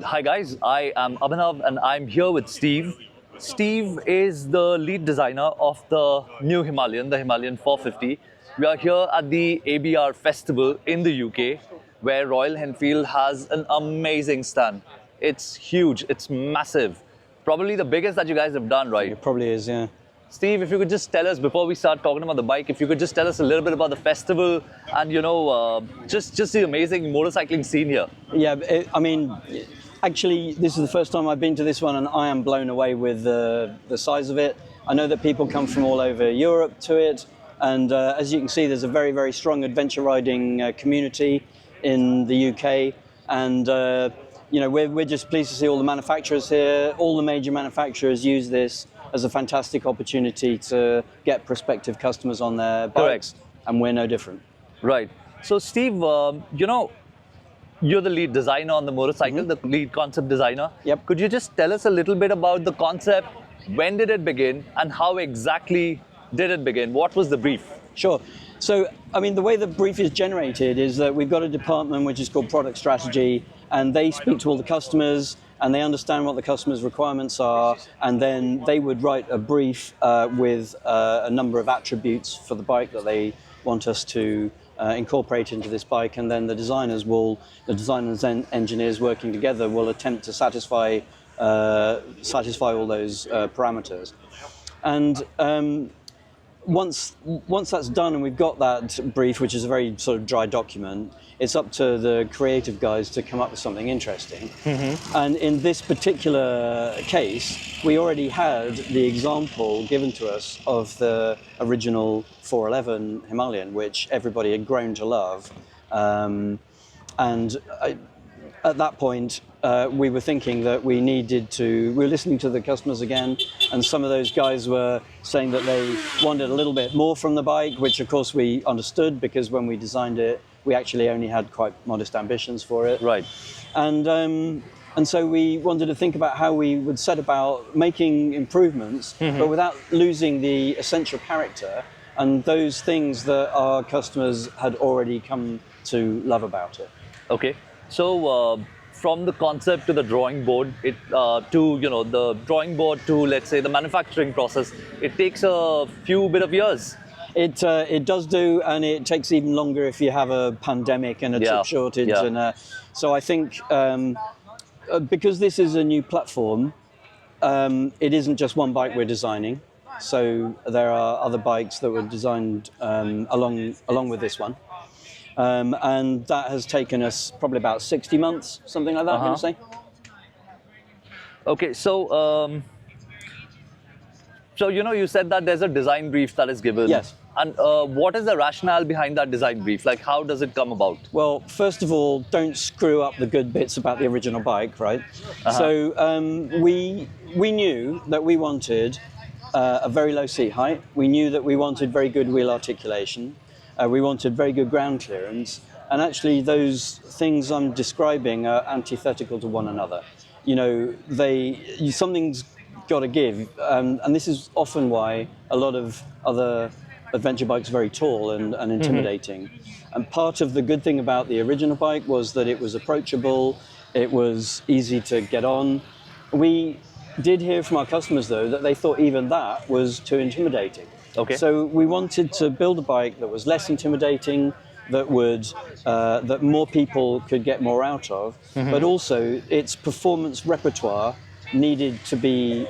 Hi guys, I am Abhinav and I'm here with Steve. Steve is the lead designer of the new Himalayan, the Himalayan 450. We are here at the ABR Festival in the UK, where Royal Enfield has an amazing stand. It's huge, it's massive. Probably the biggest that you guys have done, right? It probably is, yeah. Steve, if you could just tell us, before we start talking about the bike, if you could just tell us a little bit about the festival and, just the amazing motorcycling scene here. Yeah, actually, this is the first time I've been to this one, and I am blown away with the size of it. I know that people come from all over Europe to it, and as you can see, there's a very, very strong adventure riding community in the UK, and we're just pleased to see all the manufacturers here. All the major manufacturers use this as a fantastic opportunity to get prospective customers on their bikes. Correct. And we're no different. Right. So Steve, you're the lead designer on the motorcycle, the lead concept designer. Yep. Could you just tell us a little bit about the concept? When did it begin and how exactly did it begin? What was the brief? Sure. So, the way the brief is generated is that we've got a department which is called product strategy, and they speak to all the customers and they understand what the customer's requirements are, and then they would write a brief with a number of attributes for the bike that they want us to incorporate into this bike, and then the designers and engineers working together will attempt to satisfy all those parameters. And once that's done and we've got that brief, which is a very sort of dry document, it's up to the creative guys to come up with something interesting. And in this particular case, we already had the example given to us of the original 411 Himalayan, which everybody had grown to love. At that point, we were thinking that we were listening to the customers again, and some of those guys were saying that they wanted a little bit more from the bike, which of course we understood, because when we designed it, we actually only had quite modest ambitions for it. Right. And so we wanted to think about how we would set about making improvements, but without losing the essential character and those things that our customers had already come to love about it. Okay. So from the concept to the drawing board, the drawing board to, let's say, the manufacturing process, it takes a few bit of years. It does do, and it takes even longer if you have a pandemic and a chip shortage. Yeah. And so I think because this is a new platform, it isn't just one bike we're designing. So there are other bikes that were designed along with this one. And that has taken us probably about 60 months, something like that, I'm going to say. Okay, so you said that there's a design brief that is given. Yes. And what is the rationale behind that design brief? Like, how does it come about? Well, first of all, don't screw up the good bits about the original bike, right? So we knew that we wanted a very low seat height. We knew that we wanted very good wheel articulation. We wanted very good ground clearance, and actually those things I'm describing are antithetical to one another. Something's got to give, and this is often why a lot of other adventure bikes are very tall and intimidating. And part of the good thing about the original bike was that it was approachable, it was easy to get on. We did hear from our customers, though, that they thought even that was too intimidating. Okay. So we wanted to build a bike that was less intimidating, that more people could get more out of, but also its performance repertoire needed to be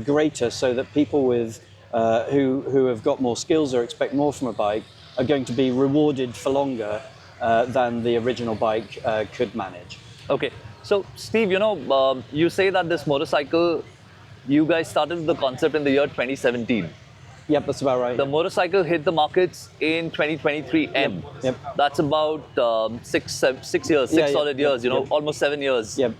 greater, so that people who have got more skills or expect more from a bike are going to be rewarded for longer than the original bike could manage. Okay. So Steve, you say that this motorcycle, you guys started the concept in the year 2017. Yep, that's about right. The motorcycle hit the markets in 2023 end. Yep. That's about 6 years, solid years, almost 7 years. Yep.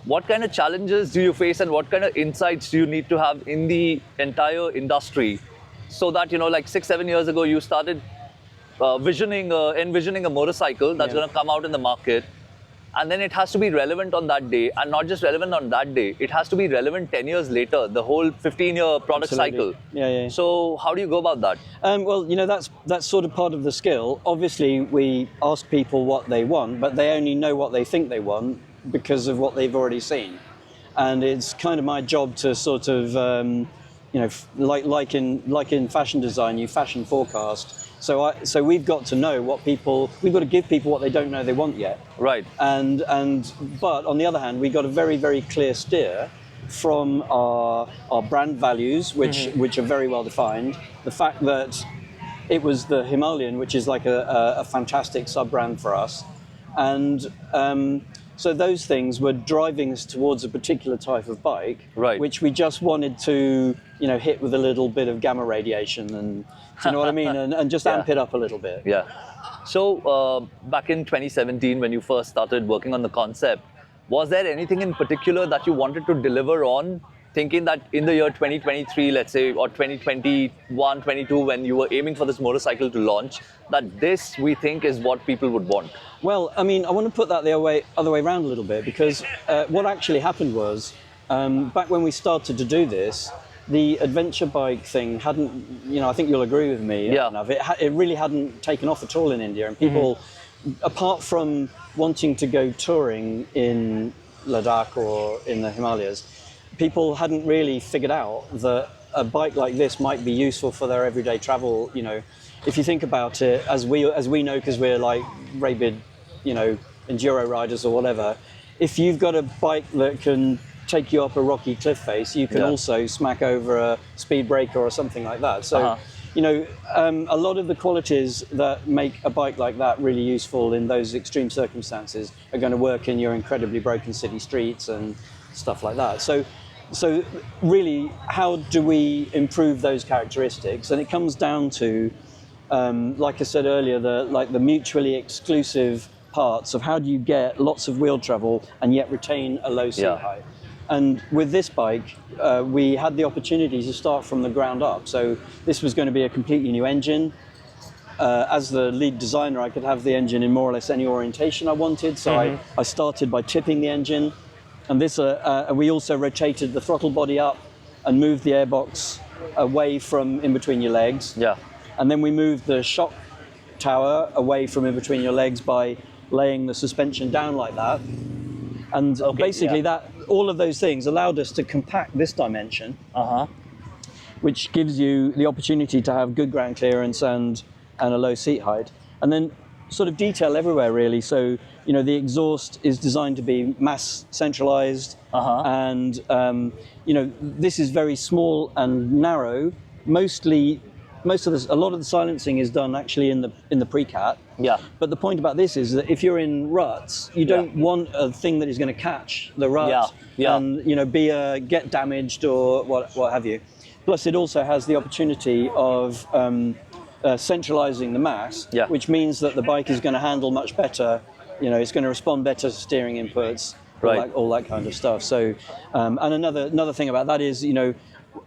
What kind of challenges do you face, and what kind of insights do you need to have in the entire industry, so that, like 6-7 years ago, you started envisioning a motorcycle that's going to come out in the market, and then it has to be relevant on that day, and not just relevant on that day, it has to be relevant 10 years later, the whole 15-year product cycle. Yeah. So how do you go about that? Well, that's sort of part of the skill. Obviously, we ask people what they want, but they only know what they think they want. because of what they've already seen. And it's kind of my job to sort of, like in fashion design, you fashion forecast. So we've got to know we've got to give people what they don't know they want yet. Right. But on the other hand, we got a very, very clear steer from our brand values, which are very well defined. The fact that it was the Himalayan, which is like a fantastic sub-brand for us. And so those things were driving us towards a particular type of bike, right, which we just wanted to, hit with a little bit of gamma radiation, and do you know what I mean? And just amp it up a little bit. Yeah. So back in 2017, when you first started working on the concept, was there anything in particular that you wanted to deliver on, thinking that in the year 2023, let's say, or 2021, 22, when you were aiming for this motorcycle to launch, that this, we think, is what people would want? Well, I mean, I want to put that the other way around a little bit, because what actually happened was, back when we started to do this, the adventure bike thing hadn't, I think you'll agree with me, it really hadn't taken off at all in India, and people, apart from wanting to go touring in Ladakh or in the Himalayas, people hadn't really figured out that a bike like this might be useful for their everyday travel. If you think about it, as we know, because we're like rabid, enduro riders or whatever, if you've got a bike that can take you up a rocky cliff face, you can also smack over a speed breaker or something like that. So, a lot of the qualities that make a bike like that really useful in those extreme circumstances are going to work in your incredibly broken city streets and stuff like that. So really, how do we improve those characteristics? And it comes down to, like I said earlier, the mutually exclusive parts of how do you get lots of wheel travel and yet retain a low seat height. And with this bike, we had the opportunity to start from the ground up. So this was going to be a completely new engine. As the lead designer, I could have the engine in more or less any orientation I wanted. So I started by tipping the engine. And this, we also rotated the throttle body up and moved the airbox away from in between your legs. Yeah. And then we moved the shock tower away from in between your legs by laying the suspension down like that. And basically all of those things allowed us to compact this dimension, which gives you the opportunity to have good ground clearance and a low seat height. And then sort of detail everywhere, really. So, the exhaust is designed to be mass centralized, and this is very small and narrow. A lot of the silencing is done actually in the pre-cat. Yeah. But the point about this is that if you're in ruts, you don't want a thing that is going to catch the rut and get damaged or what have you. Plus, it also has the opportunity of centralizing the mass, which means that the bike is going to handle much better. It's going to respond better to steering inputs, all that kind of stuff. So, and another thing about that is,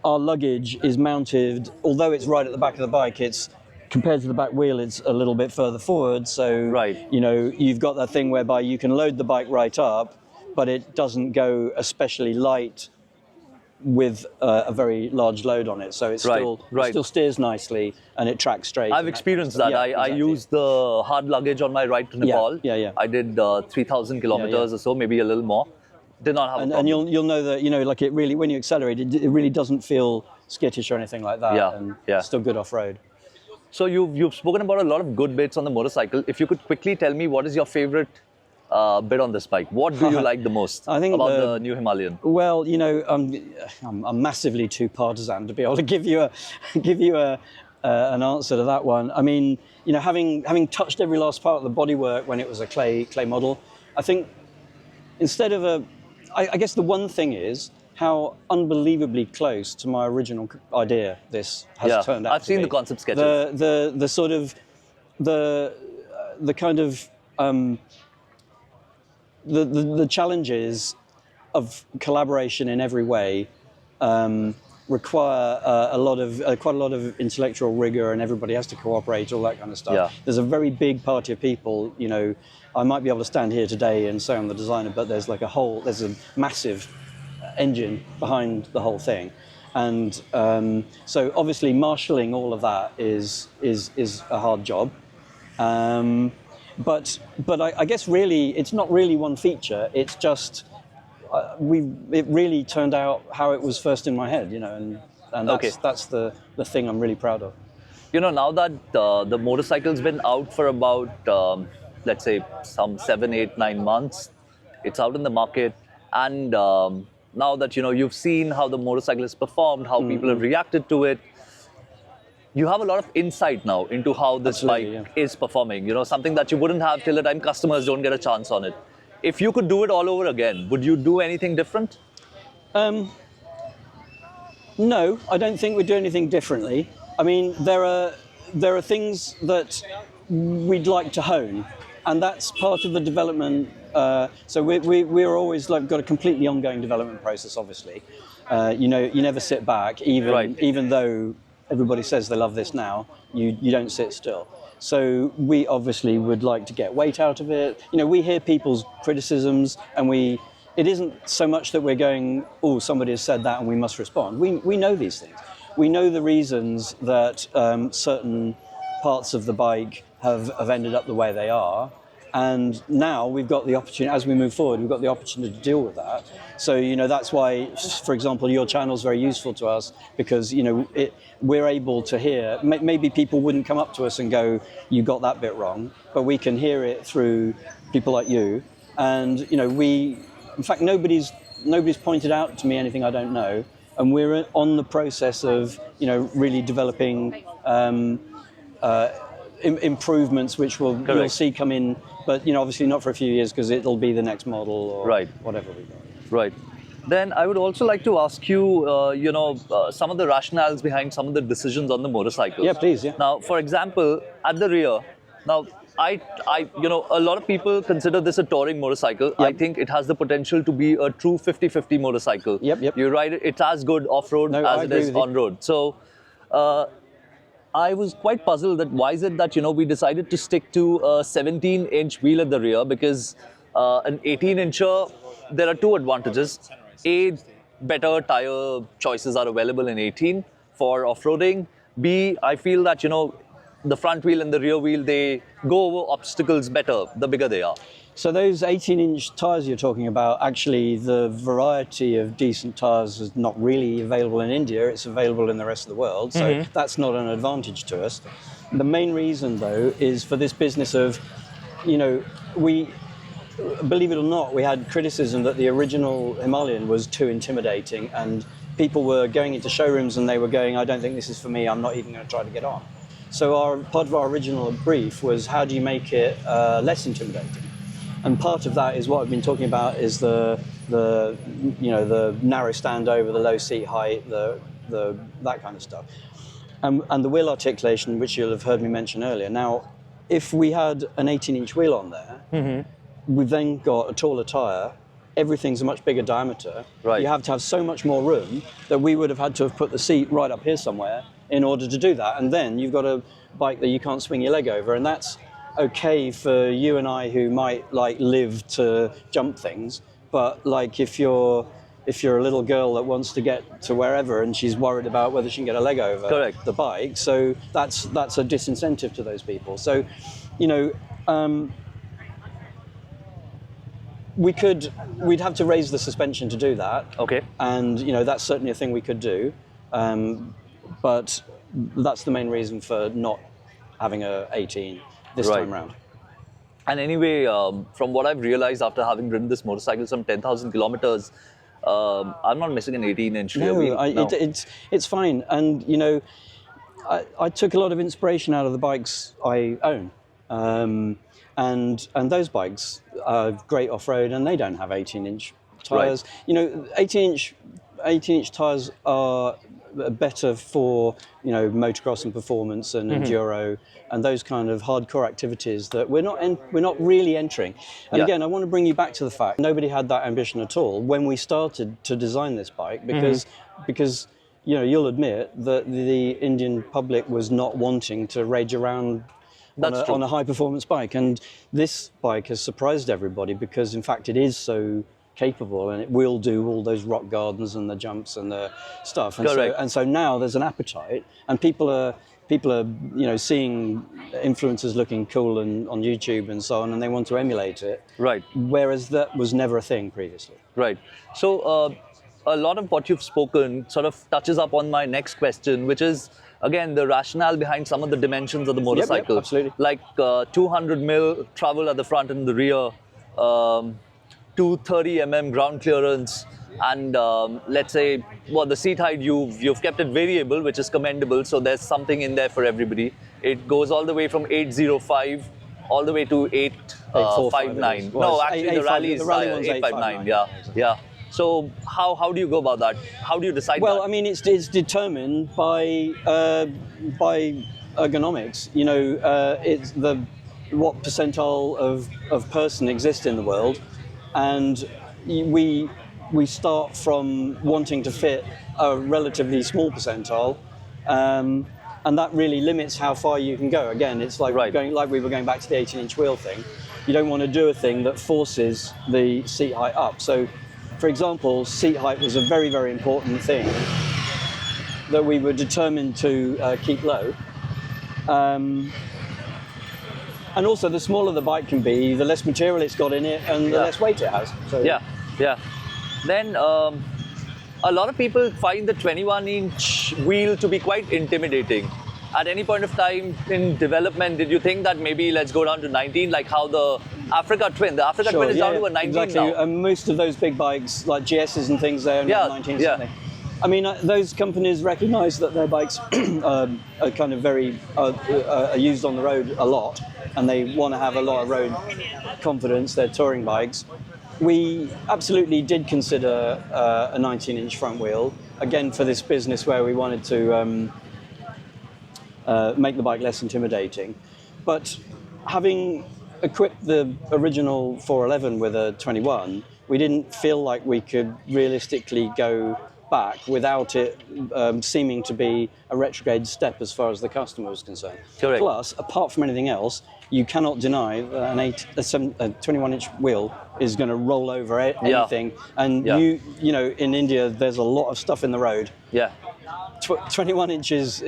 our luggage is mounted, although it's right at the back of the bike, it's compared to the back wheel, it's a little bit further forward. So, you've got that thing whereby you can load the bike right up, but it doesn't go especially light with a very large load on it, so it still steers nicely and it tracks straight. I've experienced that. I used the hard luggage on my ride to Nepal. I did 3,000 kilometers or so, maybe a little more. Did not have a problem. And you'll know that it really, when you accelerate, it really doesn't feel skittish or anything like that. And it's still good off road. So you've spoken about a lot of good bits on the motorcycle. If you could quickly tell me, what is your favorite bit on this bike? What do you like the most about the new Himalayan? Well, I'm massively too partisan to be able to give you an answer to that one. I mean, having touched every last part of the bodywork when it was a clay model, I think instead of I guess the one thing is how unbelievably close to my original idea this has turned out. I've seen the concept sketches. The sort of the kind of the challenges of collaboration in every way require quite a lot of intellectual rigor, and everybody has to cooperate, all that kind of stuff. There's a very big party of people. I might be able to stand here today and say I'm the designer, but there's a massive engine behind the whole thing, and so obviously marshalling all of that is a hard job. But I guess really it's not really one feature. It's just it really turned out how it was first in my head, you know, and that's the thing I'm really proud of. You know, now that the motorcycle's been out for about, let's say, some 7, 8, 9 months, it's out in the market, and now that, you know, you've seen how the motorcycle has performed, how people have reacted to it, you have a lot of insight now into how this bike is performing, you know, something that you wouldn't have till the time customers don't get a chance on it. If you could do it all over again, would you do anything different? No, I don't think we'd do anything differently. I mean, there are things that we'd like to hone, and that's part of the development. So we're always got a completely ongoing development process. Obviously, you know, you never sit back, even though everybody says they love this now. You don't sit still. So we obviously would like to get weight out of it. You know, we hear people's criticisms, and it isn't so much that we're going, oh, somebody has said that and we must respond. We know these things. We know the reasons that certain parts of the bike have ended up the way they are. And now we've got the opportunity, as we move forward, we've got the opportunity to deal with that. So, you know, that's why, for example, your channel is very useful to us, because, you know, we're able to hear, maybe people wouldn't come up to us and go, you got that bit wrong, but we can hear it through people like you. And, you know, in fact, nobody's pointed out to me anything I don't know. And we're on the process of, you know, really developing improvements which we'll see come in, but, you know, obviously not for a few years, because it'll be the next model or whatever we got. Right. Then I would also like to ask you, you know, some of the rationales behind some of the decisions on the motorcycle. Yeah, please. Yeah. Now, for example, at the rear, now you know, a lot of people consider this a touring motorcycle. Yep. I think it has the potential to be a true 50-50 motorcycle. Yep. You ride it, it's as good off-road as it is on-road. So I was quite puzzled that why is it that, you know, we decided to stick to a 17-inch wheel at the rear, because an 18-incher, there are two advantages. A, better tire choices are available in 18 for off-roading. B, I feel that, you know, the front wheel and the rear wheel, they go over obstacles better the bigger they are. So those 18-inch tyres you're talking about, actually the variety of decent tyres is not really available in India. It's available in the rest of the world. So that's not an advantage to us. The main reason, though, is for this business of, you know, believe it or not, we had criticism that the original Himalayan was too intimidating, and people were going into showrooms and they were going, I don't think this is for me, I'm not even going to try to get on. So part of our original brief was, how do you make it less intimidating? And part of that is what I've been talking about, is the you know, the narrow standover, the low seat height, that kind of stuff, and the wheel articulation, which you'll have heard me mention earlier. Now, if we had an 18-inch wheel on there, we've then got a taller tyre. Everything's a much bigger diameter. Right. You have to have so much more room that we would have had to have put the seat right up here somewhere in order to do that. And then you've got a bike that you can't swing your leg over, and that's okay for you and I who might live to jump things. But if you're a little girl that wants to get to wherever and she's worried about whether she can get a leg over the bike, so that's a disincentive to those people. So, you know, we'd have to raise the suspension to do that. Okay. And, you know, that's certainly a thing we could do. But that's the main reason for not having a 18 this time round. And anyway, from what I've realized after having ridden this motorcycle some 10,000 kilometers, I'm not missing an 18-inch rear wheel. It's fine. And, you know, I took a lot of inspiration out of the bikes I own. And those bikes are great off-road, and they don't have 18-inch tyres. Right. You know, 18-inch tyres are better for, you know, motocross and performance and enduro and those kind of hardcore activities that we're not really entering. And again, I want to bring you back to the fact nobody had that ambition at all when we started to design this bike, because you know, you'll admit that the Indian public was not wanting to rage around on a high-performance bike, and this bike has surprised everybody because, in fact, it is so capable, and it will do all those rock gardens and the jumps and the stuff. And so now there's an appetite, and people are people are, seeing influencers looking cool and on YouTube and so on, and they want to emulate it. Right. Whereas that was never a thing previously. Right. So a lot of what you've spoken sort of touches up on my next question, which is, again, the rationale behind some of the dimensions of the motorcycle. Yep, absolutely. Like 200 mil travel at the front and the rear, 230 ground clearance, and let's say, well, the seat height, you've kept it variable, which is commendable. So there's something in there for everybody. It goes all the way from 805 all the way to 859. Well, No, actually, the rally is 859. Yeah. So how do you go about that? How do you decide that? Well, I mean, it's determined by ergonomics. It's what percentile of person exists in the world, and we start from wanting to fit a relatively small percentile, and that really limits how far you can go. Again, it's like we were going back to the 18-inch wheel thing. You don't want to do a thing that forces the seat height up. So, for example, seat height was a very, very important thing that we were determined to keep low. And also, the smaller the bike can be, the less material it's got in it, and the less weight it has. So, yeah. Then a lot of people find the 21-inch wheel to be quite intimidating. At any point of time in development, did you think that maybe let's go down to 19, like how the Africa Twin is down to a 19 exactly. now? Most of those big bikes, like GSs and things, they're only 19 something. I mean, those companies recognise that their bikes are kind of very are used on the road a lot, and they want to have a lot of road confidence. They're touring bikes. We absolutely did consider a 19-inch front wheel, again for this business where we wanted to make the bike less intimidating. But having equipped the original 411 with a 21, we didn't feel like we could realistically go back without it seeming to be a retrograde step as far as the customer was concerned. Correct. Plus, apart from anything else, you cannot deny that a 21-inch wheel is going to roll over anything. And in India, there's a lot of stuff in the road. 21 inches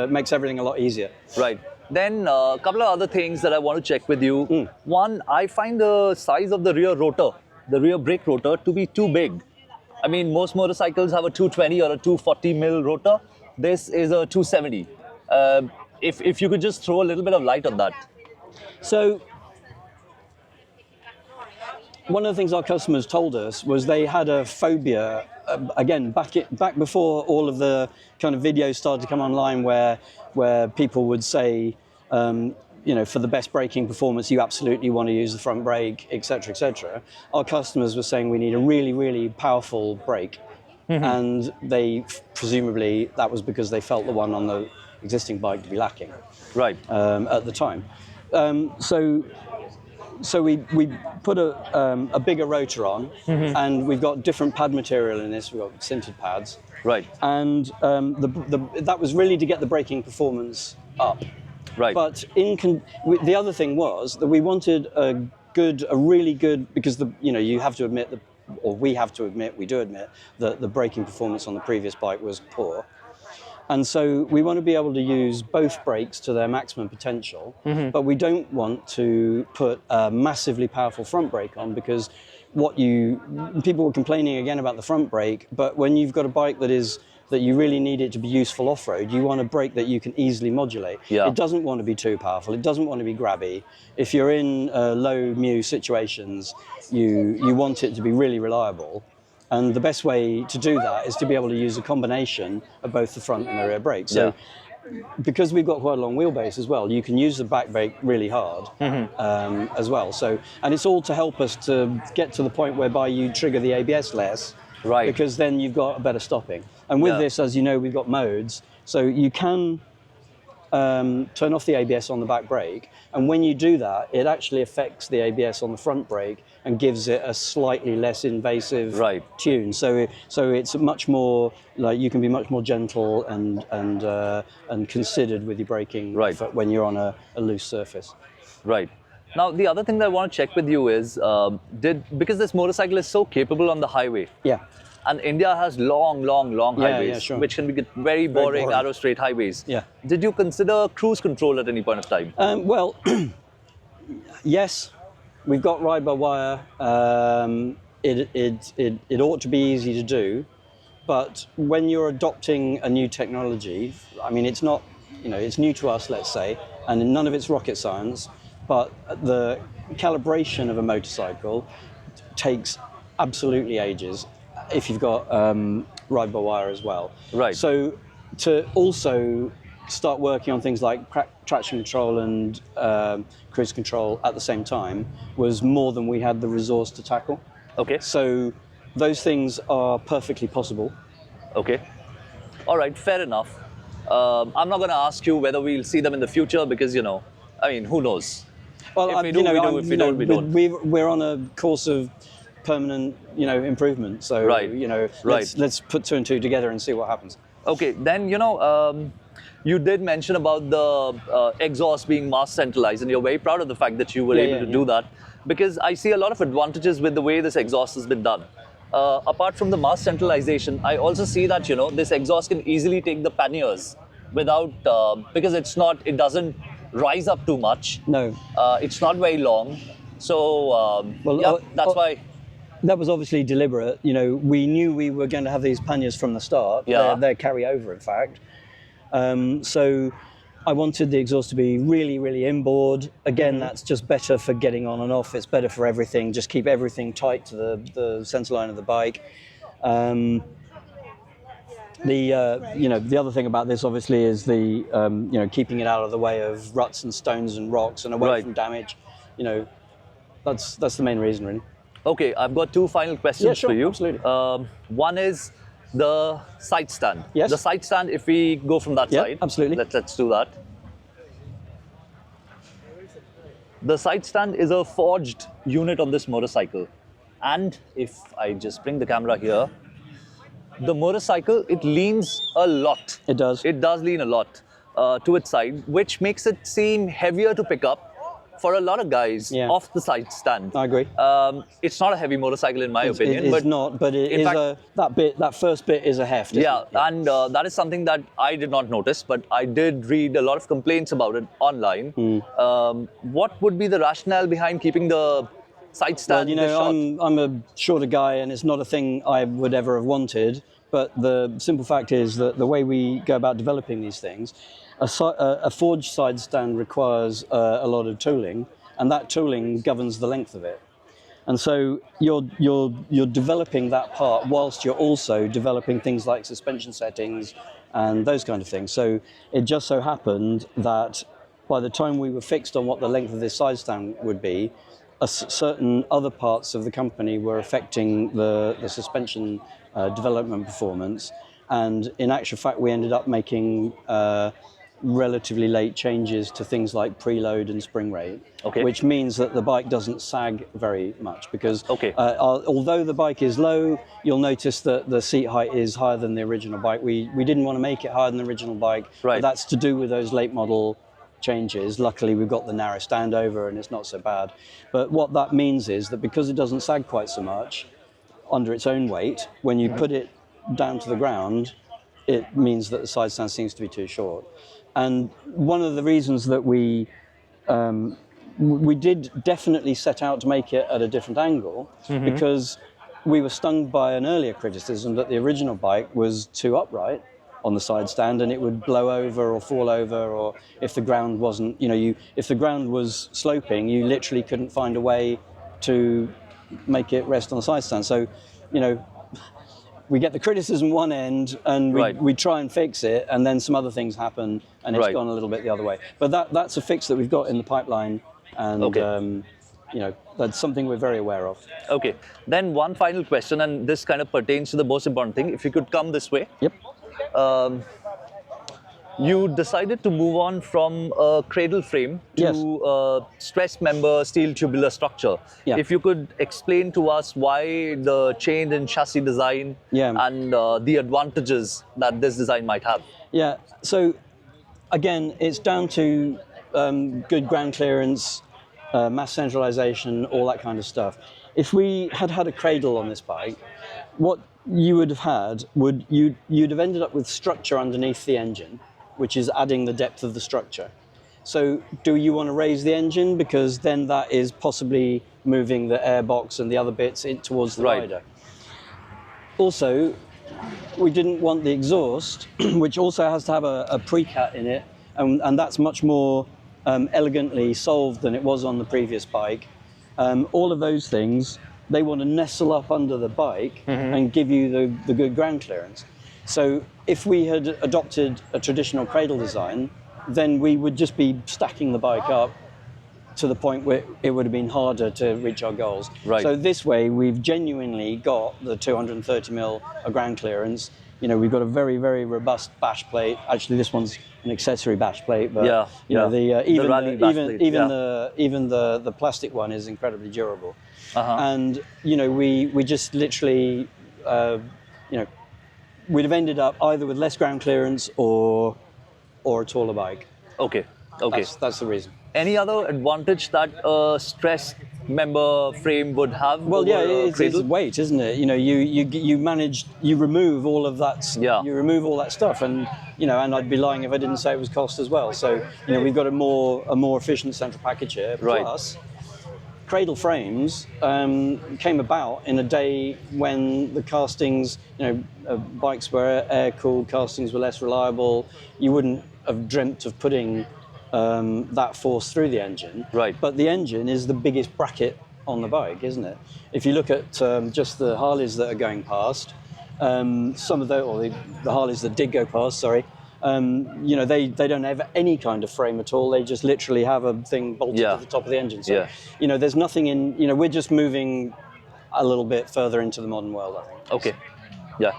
makes everything a lot easier. Right. Then a couple of other things that I want to check with you. One, I find the size of the rear rotor, the rear brake rotor, to be too big. I mean, most motorcycles have a 220 or a 240 mil rotor. This is a 270. If you could just throw a little bit of light on that. So, one of the things our customers told us was they had a phobia, again, back before all of the kind of videos started to come online where people would say, for the best braking performance, you absolutely want to use the front brake, etc., etc. Our customers were saying we need a really, really powerful brake. And presumably, that was because they felt the one on the existing bike to be lacking. Right. At the time. So we put a bigger rotor on, and we've got different pad material in this. We've got sintered pads. Right. And that was really to get the braking performance up. Right. But the other thing was that we wanted a really good, because you have to admit we do admit that the braking performance on the previous bike was poor. And so we want to be able to use both brakes to their maximum potential, but we don't want to put a massively powerful front brake on, because people were complaining again about the front brake, but when you've got a bike that you really need it to be useful off-road, you want a brake that you can easily modulate. Yeah. It doesn't want to be too powerful. It doesn't want to be grabby. If you're in low mu situations, you want it to be really reliable. And the best way to do that is to be able to use a combination of both the front and the rear brakes. So, because we've got quite a long wheelbase as well, you can use the back brake really hard as well. So, and it's all to help us to get to the point whereby you trigger the ABS less, right? Because then you've got a better stopping. And with this, as you know, we've got modes, so you can turn off the ABS on the back brake, and when you do that, it actually affects the ABS on the front brake and gives it a slightly less invasive tune. So it's much more like you can be much more gentle and considered with your braking when you're on a loose surface. Right. Now, the other thing that I want to check with you is, because this motorcycle is so capable on the highway. Yeah. And India has long, long, long Yeah, highways, yeah, sure. which can be very boring, arrow straight highways. Yeah. Did you consider cruise control at any point of time? Well, yes, we've got ride-by-wire. It ought to be easy to do, but when you're adopting a new technology, I mean, it's not, it's new to us, let's say, and none of it's rocket science, but the calibration of a motorcycle takes absolutely ages if you've got ride-by-wire as well. Right. So to also start working on things like traction control and cruise control at the same time was more than we had the resource to tackle. Okay. So those things are perfectly possible. Okay. All right, fair enough. I'm not going to ask you whether we'll see them in the future because, I mean, who knows? Well, If we do, we do. If we don't, we don't. We're on a course of permanent, improvement. So, Right. let's put two and two together and see what happens. Okay, then, you did mention about the exhaust being mass centralized, and you're very proud of the fact that you were able to do that, because I see a lot of advantages with the way this exhaust has been done. Apart from the mass centralization, I also see that, this exhaust can easily take the panniers without, because it doesn't rise up too much. No. It's not very long. So, that's why. That was obviously deliberate. We knew we were going to have these panniers from the start. Yeah. They're carryover, in fact. So I wanted the exhaust to be really, really inboard. Again, that's just better for getting on and off. It's better for everything. Just keep everything tight to the centre line of the bike. The other thing about this obviously is the keeping it out of the way of ruts and stones and rocks and away from damage. That's the main reason, really. Okay, I've got two final questions Yeah, sure, for you. absolutely. One is the side stand. Yes. The side stand, if we go from that side. Absolutely. Let's do that. The side stand is a forged unit on this motorcycle. And if I just bring the camera here, the motorcycle, it leans a lot. It does. It does lean a lot to its side, which makes it seem heavier to pick up for a lot of guys off the side stand. I agree. It's not a heavy motorcycle in my opinion. It is not, but it is that first bit is a heft. Yeah, and that is something that I did not notice, but I did read a lot of complaints about it online. What would be the rationale behind keeping the side stand this short? I'm a shorter guy, and it's not a thing I would ever have wanted. But the simple fact is that the way we go about developing these things, a forged side stand requires a lot of tooling, and that tooling governs the length of it. And so you're developing that part whilst you're also developing things like suspension settings and those kind of things. So it just so happened that by the time we were fixed on what the length of this side stand would be, certain other parts of the company were affecting the suspension development performance. And in actual fact, we ended up making relatively late changes to things like preload and spring rate, which means that the bike doesn't sag very much because although the bike is low, you'll notice that the seat height is higher than the original bike. We didn't want to make it higher than the original bike, but that's to do with those late model changes. Luckily, we've got the narrow standover and it's not so bad. But what that means is that because it doesn't sag quite so much under its own weight, when you put it down to the ground, it means that the side stand seems to be too short. And one of the reasons that we did definitely set out to make it at a different angle, because we were stung by an earlier criticism that the original bike was too upright on the side stand and it would blow over or fall over, or if the ground wasn't, if the ground was sloping, you literally couldn't find a way to make it rest on the side stand. So, we get the criticism one end and we try and fix it, and then some other things happen and it's gone a little bit the other way. But that's a fix that we've got in the pipeline, and that's something we're very aware of. Okay, then one final question, and this kind of pertains to the most important thing. If you could come this way. Yep. You decided to move on from a cradle frame to a stress member steel tubular structure. Yeah. If you could explain to us why the change in chassis design and the advantages that this design might have. Yeah, so again, it's down to good ground clearance, mass centralization, all that kind of stuff. If we had had a cradle on this bike, what you would have had you'd have ended up with structure underneath the engine, which is adding the depth of the structure. So do you want to raise the engine, because then that is possibly moving the airbox and the other bits towards the rider. Also, we didn't want the exhaust, which also has to have a pre-cat in it, and that's much more elegantly solved than it was on the previous bike. All of those things, they want to nestle up under the bike and give you the good ground clearance. So if we had adopted a traditional cradle design, then we would just be stacking the bike up to the point where it would have been harder to reach our goals. Right. So this way, we've genuinely got the 230 mil of ground clearance. You know, we've got a very, very robust bash plate. Actually, this one's an accessory bash plate, but you know, even the plastic one is incredibly durable. And you know, we just literally, you know, we'd have ended up either with less ground clearance or a taller bike. Okay. That's the reason. Any other advantage that a stress member frame would have? Well, yeah, it's weight, isn't it? You know, you remove all of that. You remove all that stuff, and you know, and I'd be lying if I didn't say it was cost as well. So you know, we've got a more efficient central package here. Plus, Cradle frames came about in a day when the castings, you know, bikes were air cooled, castings were less reliable. You wouldn't have dreamt of putting that force through the engine. Right. But the engine is the biggest bracket on the bike, isn't it? If you look at just the Harleys that are going past, some of the Harleys that did go past, sorry, you know, they don't have any kind of frame at all. They just literally have a thing bolted to the top of the engine. So, you know, there's nothing in, you know, we're just moving a little bit further into the modern world, I think. Okay. Yeah.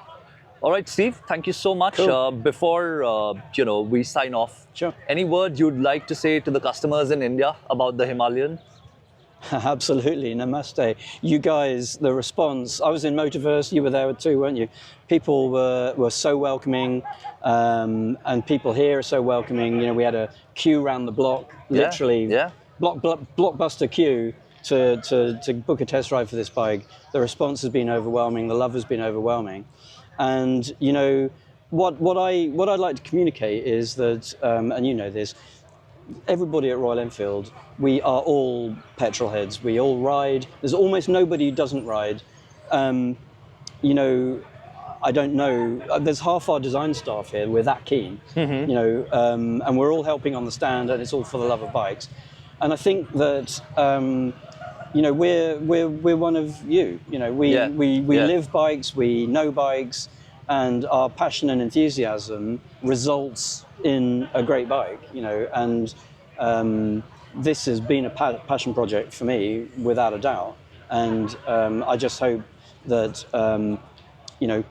All right, Steve, thank you so much. Cool. Before, you know, we sign off, any word you'd like to say to the customers in India about the Himalayan? Absolutely, namaste. You guys, the response, I was in Motorverse, you were there too, weren't you? People were so welcoming, and people here are so welcoming. You know, we had a queue around the block, literally, blockbuster queue to book a test ride for this bike. The response has been overwhelming, the love has been overwhelming. And, you know, what I'd like to communicate is that, and you know this, everybody at Royal Enfield, we are all petrol heads. We all ride. There's almost nobody who doesn't ride. You know, I don't know. There's half our design staff here. We're that keen. You know, and we're all helping on the stand, and it's all for the love of bikes. And I think that you know, we're one of you. You know, we live bikes. We know bikes, and our passion and enthusiasm results in a great bike. You know, and this has been a passion project for me, without a doubt. And I just hope that you know,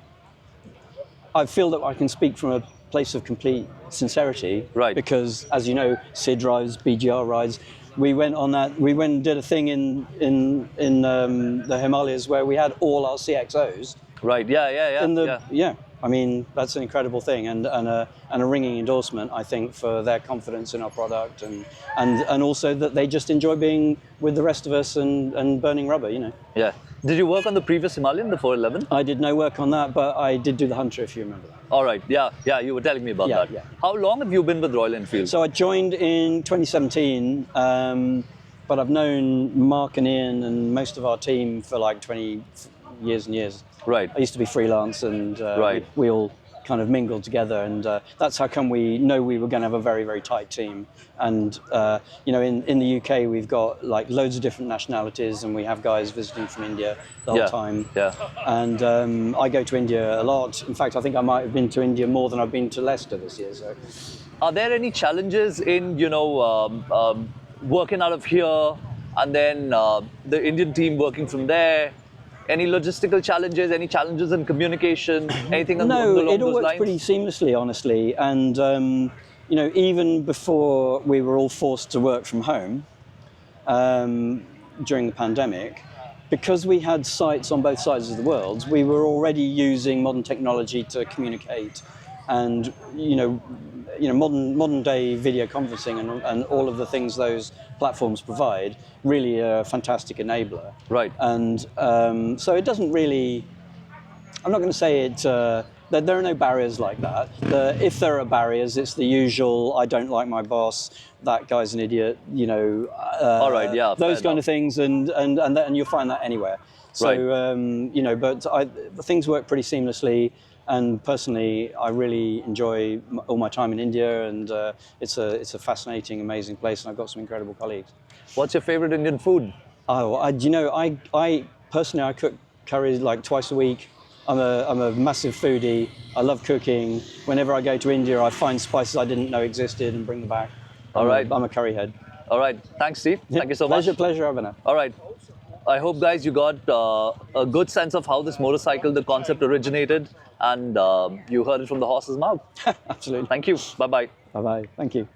I feel that I can speak from a place of complete sincerity. Right. Because, as you know, Sid rides, BGR rides. We went on that. We went and did a thing in the Himalayas where we had all our CXOs. Right. Yeah. I mean, that's an incredible thing, and a ringing endorsement, I think, for their confidence in our product, and also that they just enjoy being with the rest of us and burning rubber. You know. Yeah. Did you work on the previous Himalayan, the 411? I did no work on that, but I did do the Hunter, if you remember that. All right. Yeah. You were telling me about that. Yeah. How long have you been with Royal Enfield? So I joined in 2017, but I've known Mark and Ian and most of our team for like 20 years and years. Right. I used to be freelance, and we all kind of mingled together, and that's how come we know we were going to have a very, very tight team. And you know, in the UK, we've got like loads of different nationalities, and we have guys visiting from India the whole time. Yeah. And I go to India a lot. In fact, I think I might have been to India more than I've been to Leicester this year. So, are there any challenges in, you know, working out of here, and then the Indian team working from there? Any logistical challenges, any challenges in communication, anything along those lines? No, it all works pretty seamlessly, honestly. And, you know, even before we were all forced to work from home during the pandemic, because we had sites on both sides of the world, we were already using modern technology to communicate. And, you know, modern day video conferencing and all of the things those platforms provide really are a fantastic enabler. Right. And so it doesn't really, I'm not going to say it. There are no barriers like that. If there are barriers, it's the usual. I don't like my boss. That guy's an idiot. You know. All right. Yeah. Those kind of things, and you'll find that anywhere. So Right. you know, but things work pretty seamlessly. And personally, I really enjoy all my time in India, and it's a fascinating, amazing place, and I've got some incredible colleagues. What's your favorite Indian food? Oh, I personally I cook curries like twice a week. I'm a massive foodie. I love cooking. Whenever I go to India, I find spices I didn't know existed and bring them back. All right. I'm a curry head. All right. Thanks, Steve. Thank you so much. Pleasure, Abhinav. All right. I hope, guys, you got a good sense of how this motorcycle, the concept originated, and you heard it from the horse's mouth. Absolutely. Thank you. Bye-bye. Bye bye. Thank you.